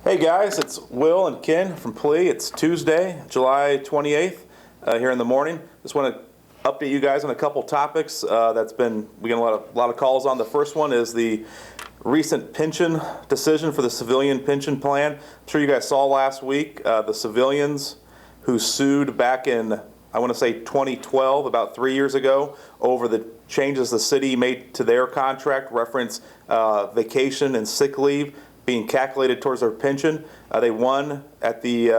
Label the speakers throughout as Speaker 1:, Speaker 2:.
Speaker 1: Hey guys, it's Will and Ken from PLEA. It's Tuesday, July 28th, here in the morning. Just want to update you guys on a couple topics we get a lot of calls on. The first one is the recent pension decision for the civilian pension plan. I'm sure you guys saw last week the civilians who sued back in, I want to say 2012, about 3 years ago, over the changes the city made to their contract, reference vacation and sick leave being calculated towards their pension. They won at the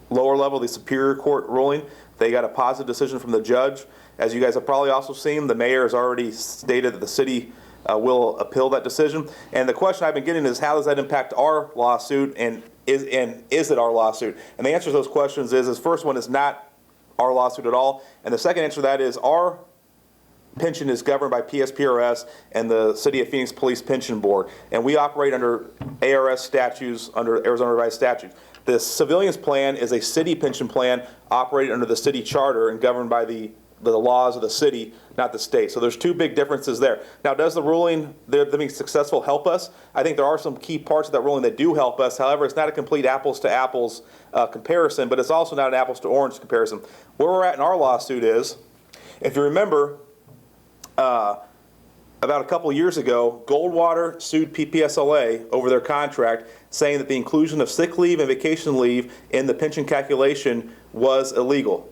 Speaker 1: lower level, the Superior Court ruling. They got a positive decision from the judge. As you guys have probably also seen, the mayor has already stated that the city will appeal that decision. And the question I've been getting is, how does that impact our lawsuit, and is it our lawsuit? And the answer to those questions is, first one is not our lawsuit at all. And the second answer to that is, our pension is governed by PSPRS and the City of Phoenix Police Pension Board, and we operate under ARS statutes, under Arizona Revised Statutes. The civilians plan is a city pension plan operated under the city charter and governed by the laws of the city, not the state. So there's two big differences there. Now, does the ruling, them being successful, help us? I think there are some key parts of that ruling that do help us. However, it's not a complete apples to apples comparison, but it's also not an apples to orange comparison. Where we're at in our lawsuit is, if you remember, about a couple years ago, Goldwater sued PPSLA over their contract, saying that the inclusion of sick leave and vacation leave in the pension calculation was illegal.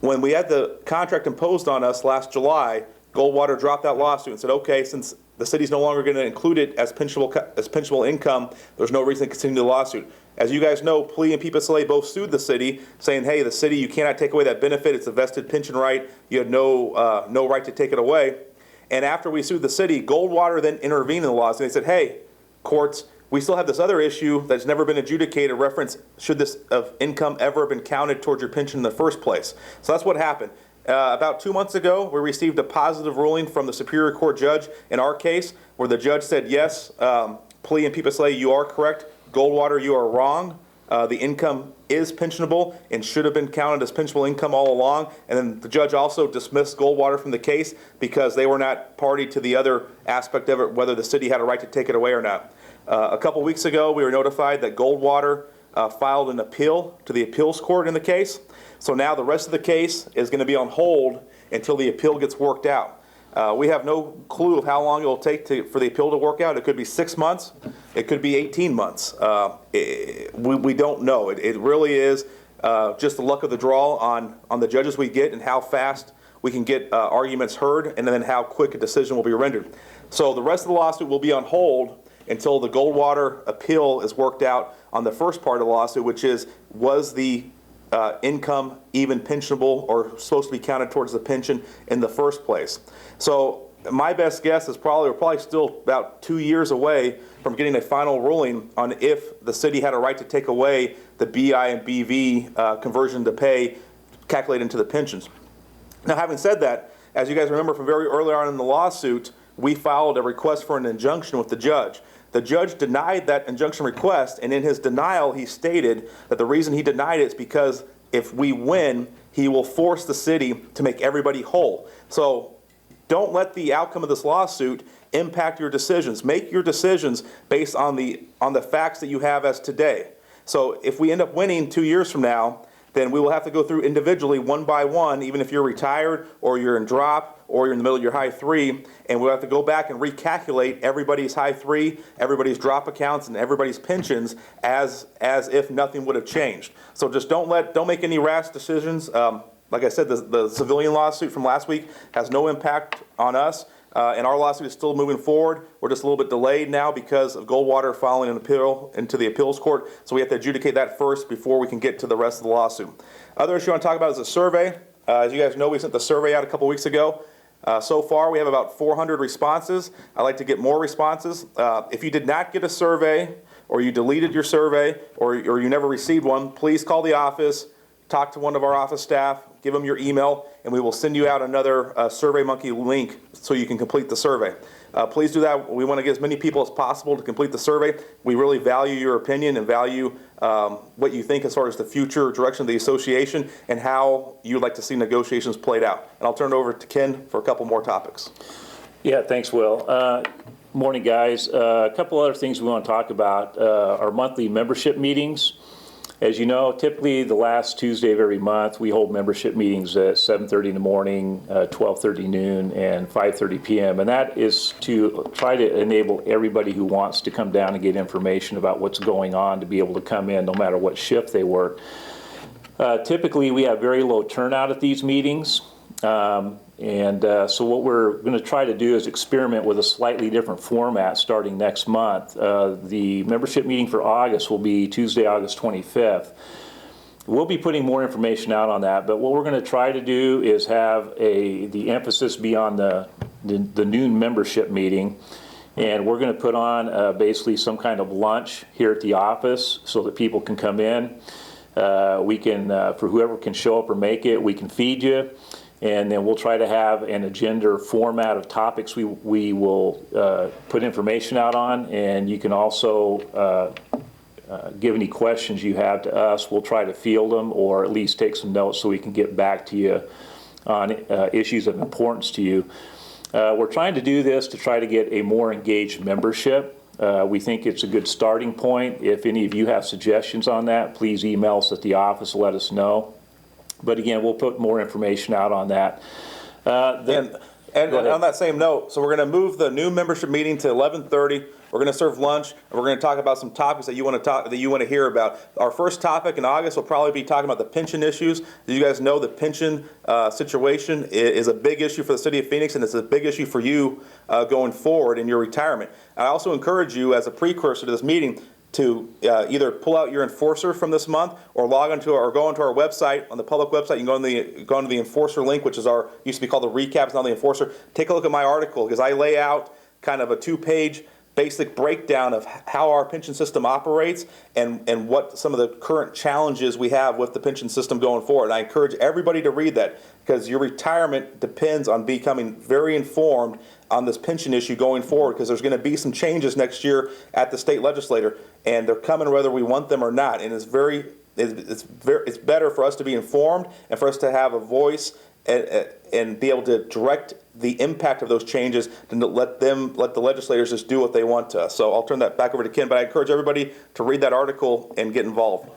Speaker 1: When we had the contract imposed on us last July, Goldwater dropped that lawsuit and said, okay, since the city's no longer going to include it as pensionable income, there's no reason to continue the lawsuit. As you guys know, PLEA and PPSLA both sued the city, saying, hey, the city, you cannot take away that benefit. It's a vested pension right. You have no right to take it away. And after we sued the city, Goldwater then intervened in the lawsuit. They said, hey, courts, we still have this other issue that's never been adjudicated, reference, should this income ever have been counted towards your pension in the first place? So that's what happened. About 2 months ago, we received a positive ruling from the Superior Court judge in our case, where the judge said, yes, PLEA and PPSLA, you are correct. Goldwater, you are wrong. The income is pensionable and should have been counted as pensionable income all along. And then the judge also dismissed Goldwater from the case because they were not party to the other aspect of it, whether the city had a right to take it away or not. A couple weeks ago, we were notified that Goldwater filed an appeal to the appeals court in the case. So now the rest of the case is going to be on hold until the appeal gets worked out. We have no clue of how long it will take for the appeal to work out. It could be 6 months. It could be 18 months. We don't know. It really is just the luck of the draw on the judges we get and how fast we can get arguments heard, and then how quick a decision will be rendered. So the rest of the lawsuit will be on hold until the Goldwater appeal is worked out on the first part of the lawsuit, which is, was the income even pensionable or supposed to be counted towards the pension in the first place? So my best guess is we're probably still about 2 years away from getting a final ruling on if the city had a right to take away the BI and BV conversion to pay calculated into the pensions. Now, having said that, as you guys remember from very early on in the lawsuit, we filed a request for an injunction with the judge. The judge denied that injunction request, and in his denial, he stated that the reason he denied it is because if we win, he will force the city to make everybody whole. So don't let the outcome of this lawsuit impact your decisions. Make your decisions based on the facts that you have as today. So if we end up winning 2 years from now, then we will have to go through individually, one by one, even if you're retired or you're in drop or you're in the middle of your high three, and we'll have to go back and recalculate everybody's high three, everybody's drop accounts, and everybody's pensions as if nothing would have changed. So just don't make any rash decisions. Like I said, the civilian lawsuit from last week has no impact on us, and our lawsuit is still moving forward. We're just a little bit delayed now because of Goldwater filing an appeal into the appeals court, so we have to adjudicate that first before we can get to the rest of the lawsuit. Other issue I want to talk about is a survey. As you guys know, we sent the survey out a couple weeks ago. So far, we have about 400 responses. I'd like to get more responses. If you did not get a survey, or you deleted your survey, or you never received one, please call the office, talk to one of our office staff, give them your email, and we will send you out another SurveyMonkey link so you can complete the survey. Please do that. We want to get as many people as possible to complete the survey. We really value your opinion and value what you think as far as the future direction of the association and how you'd like to see negotiations played out. And I'll turn it over to Ken for a couple more topics.
Speaker 2: Yeah, thanks, Will. Morning, guys. A couple other things we want to talk about. Our monthly membership meetings. As you know, typically the last Tuesday of every month, we hold membership meetings at 7:30 in the morning, 12:30 noon, and 5:30 p.m. And that is to try to enable everybody who wants to come down and get information about what's going on to be able to come in no matter what shift they work. Typically, we have very low turnout at these meetings. So what we're going to try to do is experiment with a slightly different format starting next month. The membership meeting for August will be Tuesday, August 25th. We'll be putting more information out on that, but what we're going to try to do is have the emphasis be on the noon membership meeting. And we're going to put on basically some kind of lunch here at the office so that people can come in. We can, for whoever can show up or make it, we can feed you. And then we'll try to have an agenda or format of topics we will put information out on. And you can also give any questions you have to us. We'll try to field them or at least take some notes so we can get back to you on issues of importance to you. We're trying to do this to try to get a more engaged membership. We think it's a good starting point. If any of you have suggestions on that, please email us at the office and let us know. But again, we'll put more information out on that.
Speaker 1: And on that same note, so we're going to move the new membership meeting to 11:30. We're going to serve lunch, and we're going to talk about some topics that you want to hear about. Our first topic in August will probably be talking about the pension issues. As you guys know, the pension situation is a big issue for the city of Phoenix, and it's a big issue for you going forward in your retirement. I also encourage you, as a precursor to this meeting, to either pull out your enforcer from this month or log onto or go onto our website, on the public website. You can go into the enforcer link, which is used to be called the recap, it's now the enforcer. Take a look at my article because I lay out kind of a 2-page basic breakdown of how our pension system operates and what some of the current challenges we have with the pension system going forward. And I encourage everybody to read that because your retirement depends on becoming very informed on this pension issue going forward, because there's going to be some changes next year at the state legislature, and they're coming whether we want them or not. And it's better for us to be informed and for us to have a voice and be able to direct the impact of those changes than to let the legislators just do what they want to us. So I'll turn that back over to Ken, but I encourage everybody to read that article and get involved.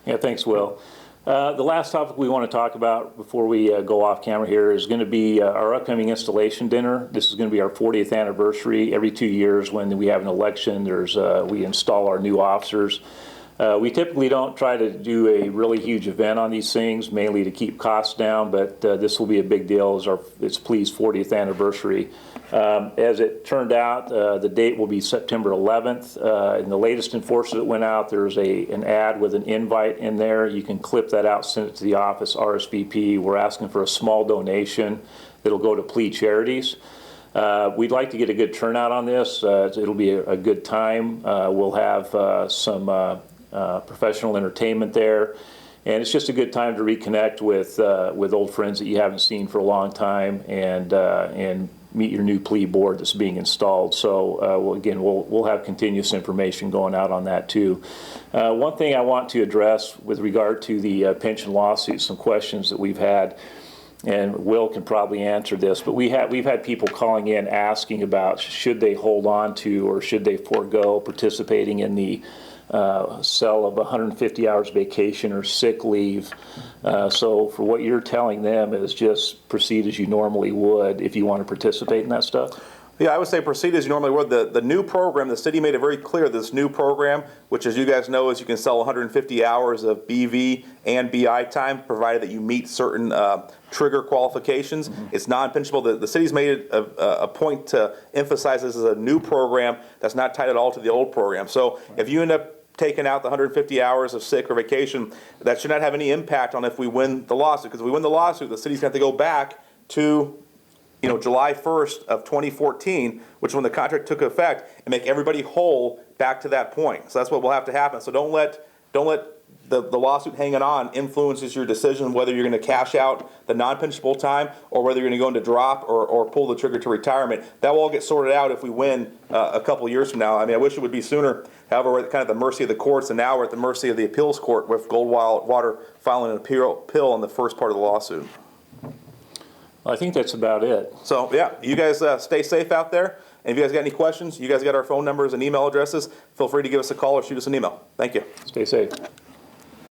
Speaker 2: Yeah, thanks, Will. The last topic we want to talk about before we go off camera here is going to be our upcoming installation dinner. This is going to be our 40th anniversary. Every 2 years when we have an election, we install our new officers. We typically don't try to do a really huge event on these things, mainly to keep costs down, but this will be a big deal. It's PLEA's 40th anniversary. As it turned out, the date will be September 11th. In the latest enforcer that went out, there's an ad with an invite in there. You can clip that out, send it to the office, RSVP. We're asking for a small donation that'll go to PLEA charities. We'd like to get a good turnout on this. It'll be a good time. We'll have some professional entertainment there, and it's just a good time to reconnect with old friends that you haven't seen for a long time, and meet your new PLEA board that's being installed. So we'll have continuous information going out on that too. One thing I want to address with regard to the pension lawsuit, some questions that we've had, and Will can probably answer this, but we've had people calling in asking about should they hold on to or should they forego participating in the sell of 150 hours vacation or sick leave. So for what you're telling them is just proceed as you normally would if you want to participate in that stuff?
Speaker 1: Yeah, I would say proceed as you normally would. The new program, the city made it very clear, this new program, which as you guys know is you can sell 150 hours of BV and BI time, provided that you meet certain trigger qualifications. Mm-hmm. It's non-pensionable. The city's made it a point to emphasize this as a new program that's not tied at all to the old program. So if you end up taking out the 150 hours of sick or vacation, that should not have any impact on if we win the lawsuit. Because if we win the lawsuit, the city's going to have to go back to July 1st of 2014, which is when the contract took effect, and make everybody whole back to that point. So that's what will have to happen. So don't let the lawsuit hanging on influences your decision whether you're going to cash out the non-pensionable time or whether you're going to go into drop or pull the trigger to retirement. That will all get sorted out if we win a couple years from now. I mean, I wish it would be sooner. However, we're at kind of the mercy of the courts, and now we're at the mercy of the appeals court with Goldwater filing an appeal on the first part of the lawsuit.
Speaker 2: I think that's about it.
Speaker 1: So, yeah, you guys stay safe out there. And if you guys got any questions, you guys got our phone numbers and email addresses. Feel free to give us a call or shoot us an email. Thank you.
Speaker 2: Stay safe.